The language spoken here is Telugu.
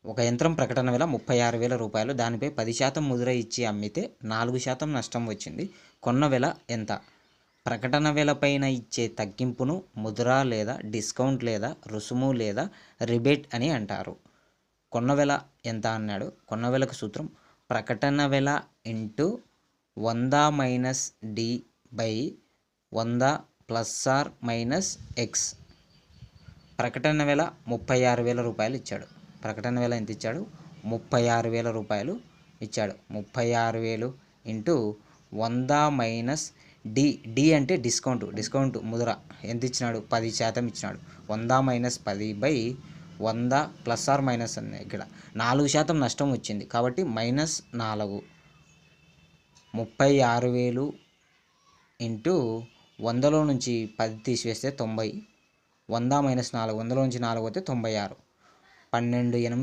ఒక యంత్రం ప్రకటన వెల 36,000 రూపాయలు. దానిపై 10% ముద్ర ఇచ్చి అమ్మితే 4% నష్టం వచ్చింది. కొన్న వెల ఎంత? ప్రకటన వెల పైన ఇచ్చే తగ్గింపును ముద్ర లేదా డిస్కౌంట్ లేదా రుసుము లేదా రిబేట్ అని అంటారు. కొన్న వెల ఎంత అన్నాడు. కొన్న వెలకు సూత్రం ప్రకటన వెల into 100 minus D by 100 plus R minus X. ప్రకటన వెల 36,000 రూపాయలు ఇచ్చాడు. ప్రకటన వెల ఎంత ఇచ్చాడు? 36,000 రూపాయలు ఇచ్చాడు. 36,000 ఇంటూ 100 మైనస్ డి అంటే డిస్కౌంట్ ముద్ర ఎంత ఇచ్చినాడు? 10% ఇచ్చినాడు. 100 minus 10 by 100 plus R minus అన్న ఇక్కడ 4% నష్టం వచ్చింది కాబట్టి మైనస్ 4. 36,000 ఇంటూ 100లో నుంచి 10 తీసివేస్తే 90. 100 మైనస్ 4, 100లో నుంచి 4 పోతే 96. 12 8